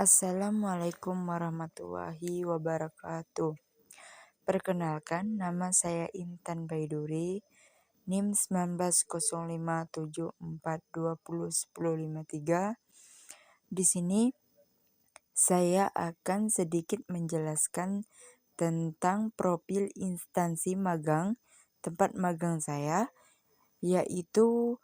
Assalamualaikum warahmatullahi wabarakatuh. Perkenalkan, nama saya Intan Baiduri, NIM 190574201053. Di sini saya akan sedikit menjelaskan tentang profil instansi magang tempat magang saya, yaitu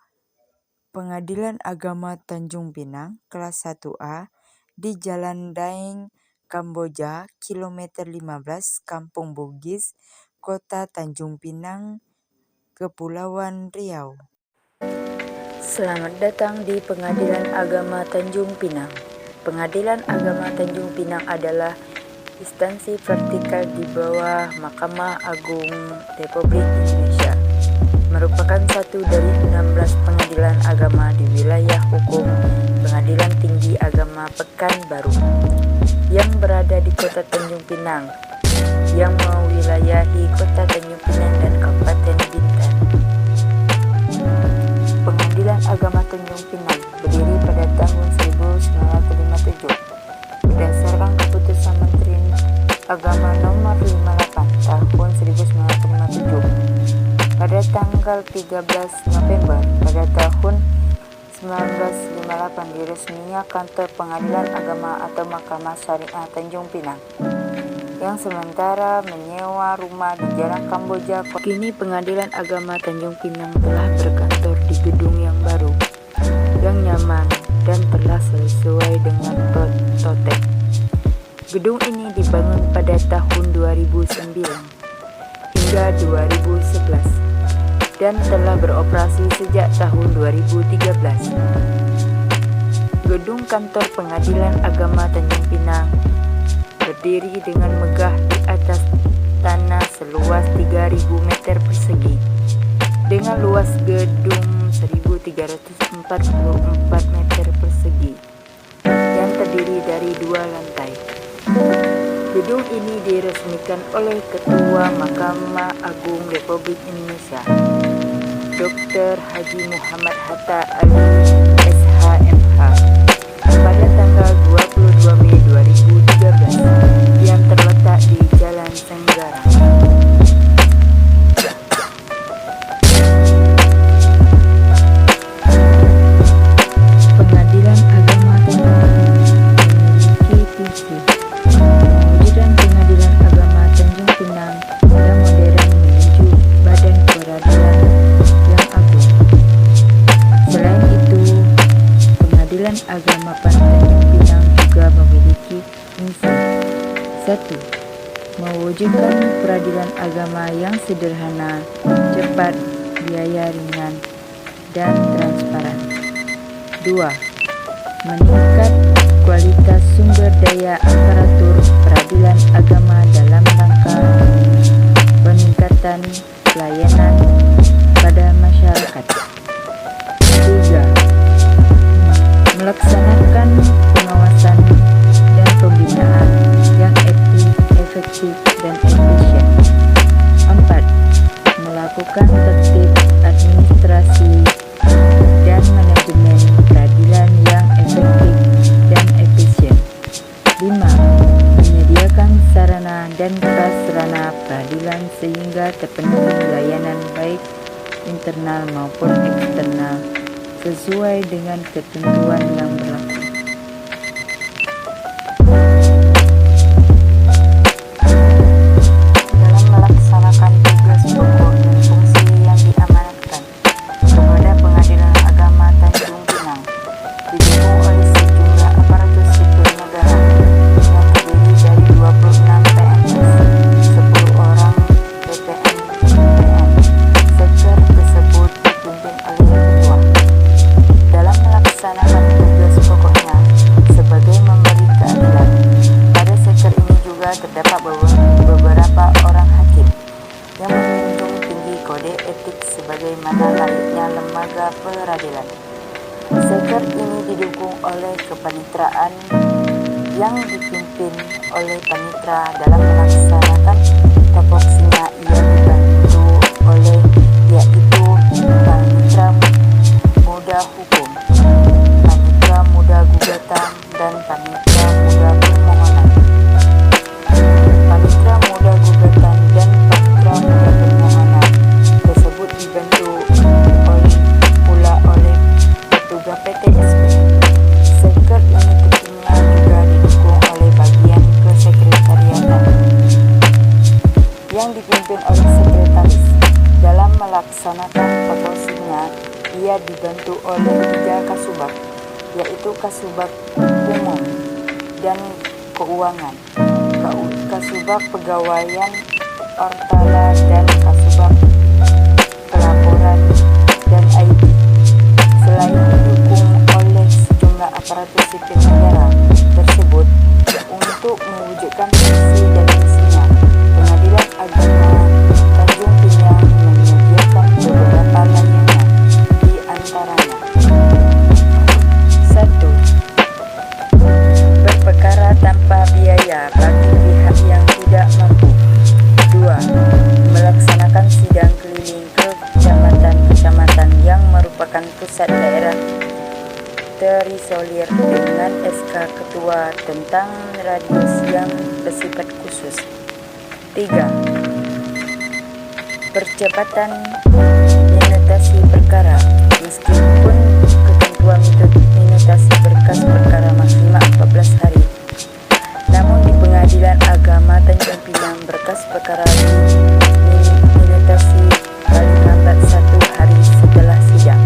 Pengadilan Agama Tanjung Pinang kelas 1A di Jalan Daeng, Kamboja, kilometer 15, Kampung Bugis, Kota Tanjung Pinang, Kepulauan Riau. Selamat datang di Pengadilan Agama Tanjung Pinang. Pengadilan Agama Tanjung Pinang adalah instansi vertikal di bawah Mahkamah Agung Republik Indonesia. Merupakan satu dari 16 pengadilan agama di wilayah hukum Pengadilan Tinggi Agama Pekanbaru yang berada di Kota Tanjung Pinang, yang mewilayahi Kota Tanjung Pinang dan Kabupaten Bintan. Pengadilan Agama Tanjung Pinang berdiri pada tahun 1957 berdasarkan keputusan Menteri Agama Nomor 58 tahun 1957. Pada tanggal 13 November pada tahun 1958 diresminya kantor Pengadilan Agama atau Mahkamah Syariah Tanjung Pinang yang sementara menyewa rumah di Jalan Kamboja. Kini Pengadilan Agama Tanjung Pinang telah berkantor di gedung yang baru, yang nyaman dan telah sesuai dengan prototipe. Gedung ini dibangun pada tahun 2009 hingga 2011 dan telah beroperasi sejak tahun 2013. Gedung kantor Pengadilan Agama Tanjung Pinang berdiri dengan megah di atas tanah seluas 3.000 meter persegi dengan luas gedung 1.344 meter persegi yang terdiri dari 2 lantai. Gedung ini diresmikan oleh Ketua Mahkamah Agung Republik Indonesia, Dr. Haji Muhammad Hatta Ali SHMH, pada tanggal 22 Mei 2013 yang terletak di Jalan Senggarang. Pengadilan Agama Tanjung memiliki visi mewujudkan Pengadilan Agama Tanjung Pinang yang modern menuju badan peradilan yang agung. Selain itu, Pengadilan Agama Tanjung Pinang juga memiliki misi 1. Mewujudkan peradilan agama yang sederhana, cepat, biaya ringan, dan transparan. 2. Meningkat kualitas sumber daya aparatur peradilan agama dalam rangka peningkatan pelayanan pada masyarakat. 3. Melaksanakan pengawasan dan pembinaan yang efektif dan efisien. 4. Melakukan tertib administrasi dan manajemen peradilan yang efektif dan efisien. 5. Menyediakan sarana dan prasarana peradilan sehingga terpenuhi layanan baik internal maupun eksternal sesuai dengan ketentuan yang berlaku. Dalam melaksanakan tugas pokok dan fungsi yang diamanatkan kepada Pengadilan Agama Tanjung Pinang, didukung oleh sejumlah aparatur sipil negara yang terdiri dari 26 PNS, 10 orang PPN. Sektor tersebut dipimpin oleh ketua. Dalam melaksanakan tugas pokoknya sebagai memberi keadilan, pada sektor ini juga terdapat beberapa orang hakim yang menjunjung tinggi kode etik sebagaimana layaknya lembaga peradilan. Sektor ini didukung oleh kepanitraan yang dipimpin oleh panitra. Dalam melaksanakan tupoksinya ia dibantu oleh yaitu panitra muda hukum, panitra muda gugatan, dan panitra muda permohonan, panitra muda gugatan dan panitra muda permohonan tersebut dibentuk oleh petugas PTSP. Seker ini tentunya juga didukung oleh bagian kesekretariatan yang dipimpin oleh sekretaris. Dalam melaksanakan tupoksinya, ia dibantu oleh 3 kasubag, yaitu Kasubag Umum dan Keuangan, Kasubag Pegawaian Ortala, dan Kasubag Pelaporan dan IT. Selain didukung oleh sejumlah aparatur sipil negara tersebut untuk mewujudkan visi dan misinya, Pengadilan Agama Tanjung Pinang menyediakan beberapa layanan, di antaranya 1. Berperkara tanpa biaya bagi pihak yang tidak mampu. 2. Melaksanakan sidang keliling ke kecamatan-kecamatan yang merupakan pusat daerah terisolir dengan SK Ketua tentang radius yang bersifat khusus. 3. Percepatan minutasi perkara, meskipun ketentuan minutasi berkas perkara maksimal 14 hari. Namun di Pengadilan Agama Tanjung Pinang, berkas perkara minutasi paling lambat 1 hari setelah sidang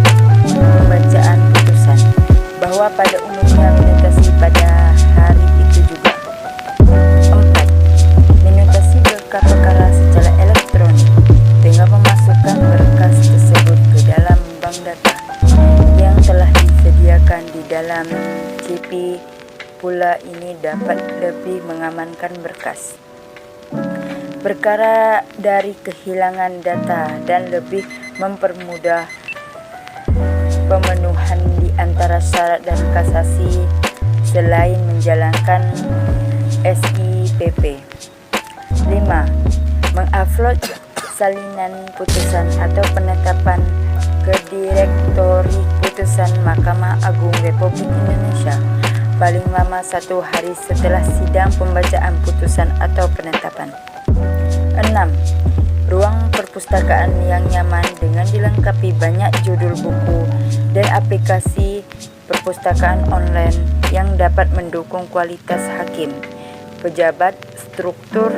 pembacaan putusan, bahwa pada umumnya minutasi pada hari itu juga. 4. Minutasi berkas perkara secara elektronik dengan memasukkan berkas tersebut ke dalam bank data yang telah disediakan di dalam CP. Pula ini dapat lebih mengamankan berkas perkara dari kehilangan data dan lebih mempermudah pemenuhan di antara syarat dan kasasi selain menjalankan SIPP. 5. Mengupload salinan putusan atau penetapan ke Direktori Putusan Mahkamah Agung Republik Indonesia paling lama 1 hari setelah sidang pembacaan putusan atau penetapan. 6. Ruang perpustakaan yang nyaman dengan dilengkapi banyak judul buku dan aplikasi perpustakaan online yang dapat mendukung kualitas hakim, pejabat struktural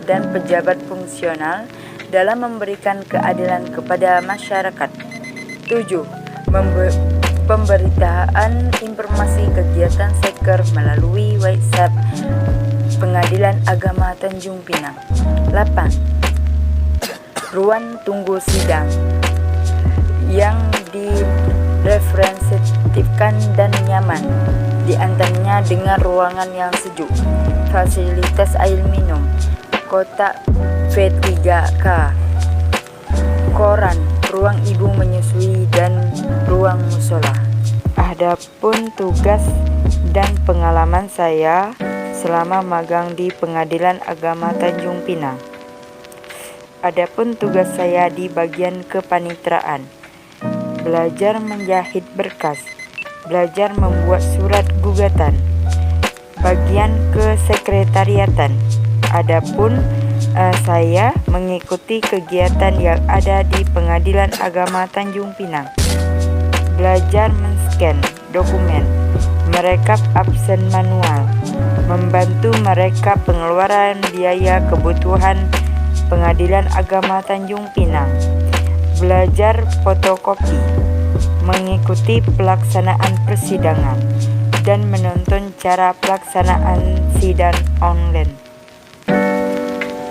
dan pejabat fungsional dalam memberikan keadilan kepada masyarakat. 7. Pemberitaan informasi kegiatan Seker melalui WhatsApp Pengadilan Agama Tanjung Pinang. 8. Ruang tunggu sidang yang direpresentatifkan dan nyaman, di antaranya dengan ruangan yang sejuk, fasilitas air minum, kotak V3K, koran, ruang ibu menyusui, dan ruang musola. Adapun tugas dan pengalaman saya selama magang di Pengadilan Agama Tanjung Pinang. Adapun tugas saya di bagian kepanitraan, belajar menjahit berkas, belajar membuat surat gugatan, bagian kesekretariatan. Adapun saya mengikuti kegiatan yang ada di Pengadilan Agama Tanjung Pinang, belajar men-scan dokumen, merekap absen manual, membantu merekap pengeluaran biaya kebutuhan Pengadilan Agama Tanjung Pinang, belajar fotokopi, mengikuti pelaksanaan persidangan, dan menonton cara pelaksanaan sidang online.